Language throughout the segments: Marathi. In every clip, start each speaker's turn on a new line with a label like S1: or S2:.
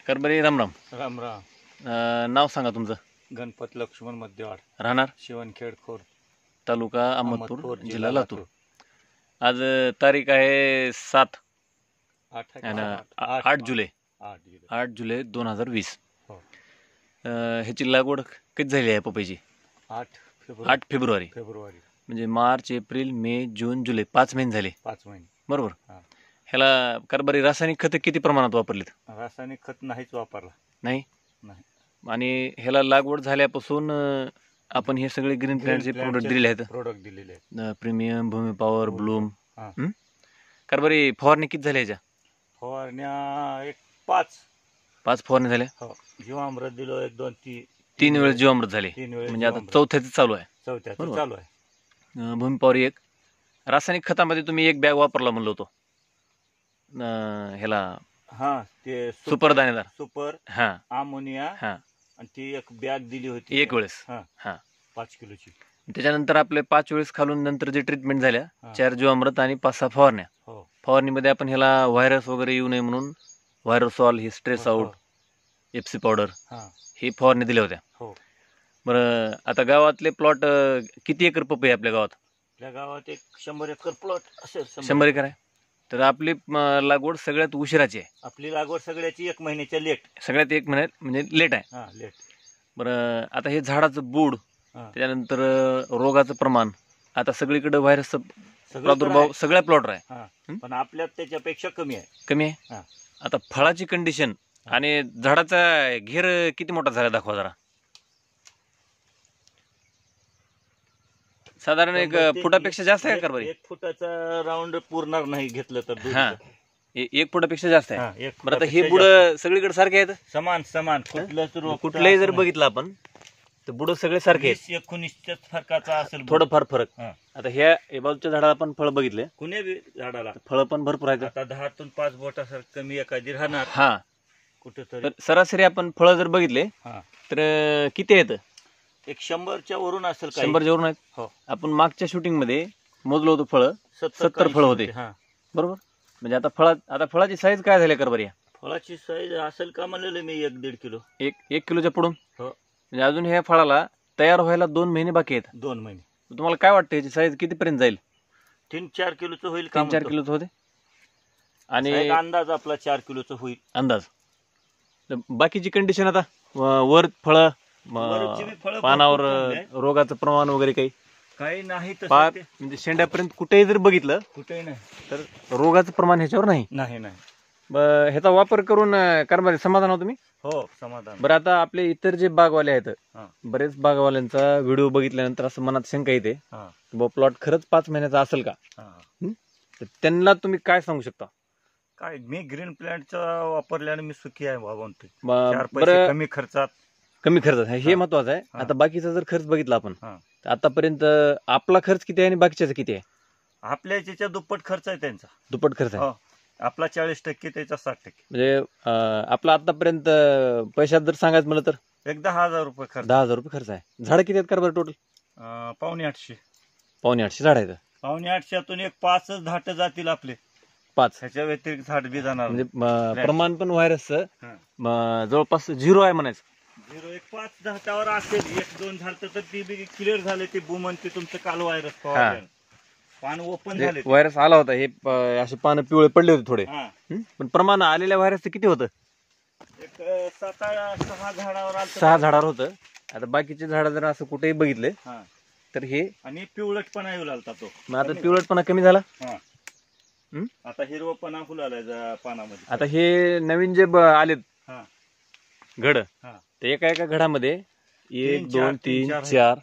S1: करबरी राम राम.
S2: राम राम.
S1: नाव सांगा तुमचं.
S2: गणपत लक्ष्मण मध्यवाड,
S1: राहणार
S2: शिवणखेड खोर,
S1: तालुका अहमदपूर,
S2: अहमदपूर,
S1: जिल्हा लातूर. आज तारीख आहे 7 8 जुलै 8 जुलै 2020.
S2: हो.
S1: ह्याची लागवड कधी झाली आहे पपईची? 8 फेब्रुवारी. म्हणजे मार्च, एप्रिल, मे, जून, जुलै 5 महिने झाले.
S2: 5 महिने
S1: बरोबर.
S2: हा.
S1: ह्याला करबरी रासायनिक खतं किती प्रमाणात वापरलीत?
S2: रासायनिक खत नाहीच वापरला.
S1: नाही.
S2: नाही.
S1: आणि ह्याला लागवड झाल्यापासून आपण हे सगळे ग्रीन प्लॅन्टचे प्रोडक्ट दिलेले आहेत. प्रीमियम, भूमी पॉवर, ब्लूम. करबरी फवारणी किती झाल्या ह्याच्या?
S2: फवारण्या 5
S1: फवारणी झाल्या.
S2: हो. जीवामृत दिलो 1 2
S1: 3 वेळेस जीवामृत झाले. म्हणजे आता चौथ्याचं चालू आहे.
S2: चालू आहे.
S1: भूमी पॉवर 1. रासायनिक खतामध्ये तुम्ही 1 बॅग वापरला म्हणलो होतो ह्याला.
S2: हा, ते
S1: सुपर दाणेदार.
S2: सुपर,
S1: हा,
S2: अमोनिया,
S1: हा.
S2: आणि ती एक बॅग दिली होती
S1: 1 वेळेस.
S2: हा 5 किलोची.
S1: त्याच्यानंतर आपले 5 वेळेस खालून नंतर जे ट्रीटमेंट झाल्या, 4 जीवामृत आणि 5-6 फवारण्या. फवारणीमध्ये आपण ह्याला व्हायरस वगैरे येऊ नये म्हणून व्हायरोसॉल, ही स्ट्रेस आउट, एफसी पावडर, ही फवारणी दिल्या होत्या. बरं, आता गावातले प्लॉट किती एकर पपई आपल्या गावात?
S2: आपल्या गावात 100 एकर प्लॉट असेल.
S1: 100 एकर आहे. तर आपली लागवड सगळ्यात उशिराची आहे.
S2: आपली लागवड सगळ्याची 1 महिन्याच्या लेट.
S1: सगळ्यात 1 महिन्यात म्हणजे लेट आहे.
S2: लेट.
S1: बरं, आता हे झाडाचं बूड, त्याच्यानंतर रोगाचं प्रमाण, आता सगळीकडे व्हायरसचा प्रादुर्भाव सगळ्या प्लॉटवर आहे.
S2: पण आपल्यात त्याच्यापेक्षा कमी
S1: आहे. आता फळाची कंडिशन आणि झाडाचा घेर किती मोठा झाला दाखवा जरा. साधारण 1 फुटापेक्षा जास्त आहे करबरी.
S2: 1 फुटाचा राऊंड पुरणार नाही घेतलं तर.
S1: 1 फुटापेक्षा जास्त आहे. बरं, आता हे बुड सगळीकडे सारखे आहेत.
S2: समान
S1: कुठलंही जर बघितलं आपण तर बुड सगळे सारखे आहेत.
S2: 19 फरकाचा असेल
S1: थोडंफार फरक. आता ह्या बाजूच्या झाडाला आपण फळ बघितले,
S2: कुणी बी झाडाला
S1: फळ पण भरपूर आहेत.
S2: आता 10 तून 5 बोटासारखं कमी एखादी राहणार.
S1: हा,
S2: कुठेतरी
S1: सरासरी आपण फळ जर बघितले तर किती आहेत?
S2: 100च्या वरून असेल.
S1: 100च्या वरून आहेत.
S2: हो.
S1: आपण मागच्या शूटिंग मध्ये मोजलो होतो, फळ 70 फळ होते. बरोबर. म्हणजे आता फळाची साईज काय झाली करबरी?
S2: फळाची साईज असेल का म्हणलेलं मी 1-1.5 किलो.
S1: 1 किलोच्या पुढून. म्हणजे अजून ह्या फळाला तयार व्हायला 2 महिने बाकी आहेत.
S2: 2 महिने.
S1: तुम्हाला काय वाटतं याची साईज कितीपर्यंत जाईल?
S2: 3-4 किलोचं होईल.
S1: 3-4 किलोचं होते. आणि
S2: अंदाज आपला 4 किलोचं होईल
S1: अंदाज. बाकीची कंडिशन आता वर फळ, पानावर रोगाचं प्रमाण वगैरे काही
S2: नाही.
S1: म्हणजे शेंड्यापर्यंत कुठेही जर बघितलं
S2: कुठेही नाही
S1: तर रोगाचं प्रमाण ह्याच्यावर नाही. ह्याचा वापर करून करणारे समाधान आहोत तुम्ही?
S2: हो, समाधान.
S1: बरं, आता आपले इतर जे बागवाले आहेत, बरेच बागवाल्यांचा व्हिडिओ बघितल्यानंतर असं मनात शंका येते, प्लॉट खरंच 5 महिन्याचा असेल का? तर त्यांना तुम्ही काय सांगू शकता?
S2: काय, मी ग्रीन प्लॅन्टचा वापरल्याने मी सुखी आहे बाबा. 4 पैसे कमी खर्चात
S1: हे महत्वाचं आहे. आता बाकीचा जर खर्च बघितला आपण, आतापर्यंत आपला खर्च किती आहे आणि बाकीच्याचा किती आहे?
S2: आपल्या याच्या दुप्पट खर्च आहे, त्यांचा
S1: दुप्पट खर्च आहे.
S2: आपला 40%, त्याचा 60%.
S1: म्हणजे आपला आतापर्यंत पैशात जर सांगायचं म्हणलं तर
S2: 10,000 रुपये खर्च.
S1: 10,000 रुपये खर्च आहे. झाडं किती आहेत करबर टोटल?
S2: 850
S1: झाड आहेत.
S2: 850 एक 5 धाट जातील आपले.
S1: 5
S2: ह्याच्या व्यतिरिक्त झाड बी जाणार.
S1: म्हणजे प्रमाण पण व्हायरसचं जवळपास 0 आहे म्हणायचं.
S2: 0 एक 5 धाटावर असेल. 1-2 झालं तर ती बी क्लिअर झाले. ते बुमन ते तुमचं काल व्हायरस पान ओपन झाले.
S1: व्हायरस आला होता. हे असे पानं पिवळे पडले होते थोडे. पण प्रमाण आलेल्या व्हायरसचं किती होतं?
S2: एक 6 झाडावर
S1: 6 झाडावर होतं. आता बाकीचे झाड जर असं कुठेही बघितले तर हे
S2: आणि पिवळटपणा येऊ लागला तो.
S1: मग आता पिवळटपणा कमी झाला.
S2: आता हिरवपणा फुलाला पानामध्ये.
S1: आता हे नवीन जे आलेत घड, ते एका घडामध्ये 1 2 3 4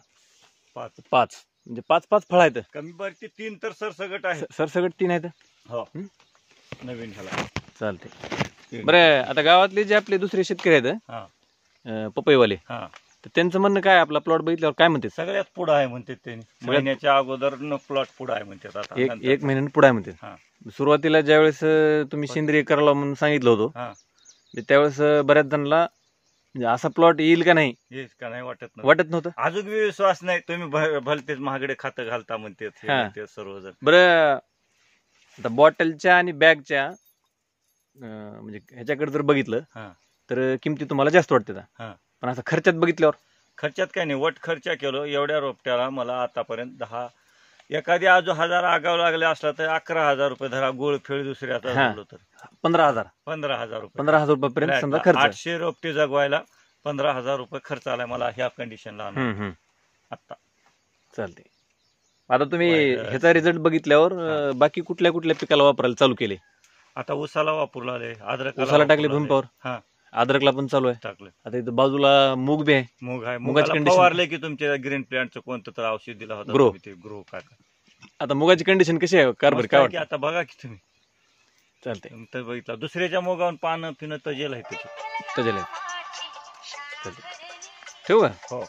S1: 5 म्हणजे 5 फळ आहेत.
S2: कमी बरं 3 तर सरसगट आहे.
S1: सरसगट 3 आहेत.
S2: नवीन झाला.
S1: चालते. बरं, आता गावातले जे आपले दुसरे शेतकरी आहेत पपईवाले, तर त्यांचं म्हणणं काय? आपला प्लॉट बघितल्यावर काय म्हणते?
S2: सगळ्यात पुढे आहे म्हणते त्यांनी. महिन्याच्या अगोदर प्लॉट पुढे आहे म्हणते. आता
S1: 1 महिन्याने पुढे आहे म्हणते. सुरुवातीला ज्यावेळेस तुम्ही सेंद्रिय करायला म्हणून सांगितलं होतं, त्यावेळेस बऱ्याच जणांना म्हणजे असा प्लॉट येईल का नाही वाटत नव्हतं.
S2: अजून विश्वास नाही. तुम्ही भलतेच महागडे खातं घालता म्हणते सर्वजण.
S1: बरं, आता बॉटलच्या आणि बॅगच्या म्हणजे ह्याच्याकडे जर बघितलं तर किमती तुम्हाला जास्त वाटते
S2: हा.
S1: पण असं खर्चात बघितल्यावर
S2: खर्चात काय नाही, वट खर्च केलो एवढ्या रोपट्याला मला आतापर्यंत 10 एखादी अजून 1000 आगाव लागले असला तर 11,000 रुपये धरा, गोळ फेळ दुसऱ्याचा
S1: हा.
S2: बोललो तर
S1: 15,000
S2: 15,000 रुपये
S1: 15,000 रुपयापर्यंत समजा खर्च आहे.
S2: 800 रोपटे जगवायला 15,000 रुपये खर्च आलाय मला ह्या कंडिशनला आता.
S1: चालते. आता तुम्ही
S2: वायर-
S1: ह्याचा रिझल्ट बघितल्यावर बाकी कुठल्या कुठल्या पिकाला वापरायला चालू केले?
S2: आता उसाला वापरू लागले, अद्रकाला
S1: उसाला टाकले
S2: वापरू
S1: भूमीपावर,
S2: लागले. हा
S1: अद्रकला पण चालू आहे.
S2: टाकलं.
S1: आता इथं बाजूला मूग बी आहे.
S2: मूग आहे,
S1: मुगाची
S2: मुगाला
S1: condition-
S2: फवारले की तुमच्या ग्रीन प्लांटचं कोणतं तर औषध दिलं होतं
S1: Grow.
S2: तुम्ही ते ग्रो काय
S1: आता मुगाची कंडिशन कशी आहे कारभार
S2: मस्त
S1: काय
S2: आहे की
S1: वाटतं?
S2: आता बघा की तुम्ही
S1: चालते
S2: तर बघितलं दुसऱ्याच्या मुगावर पानं फिनं तजेल आहे त्याची.
S1: चालते ठेवू का?
S2: हो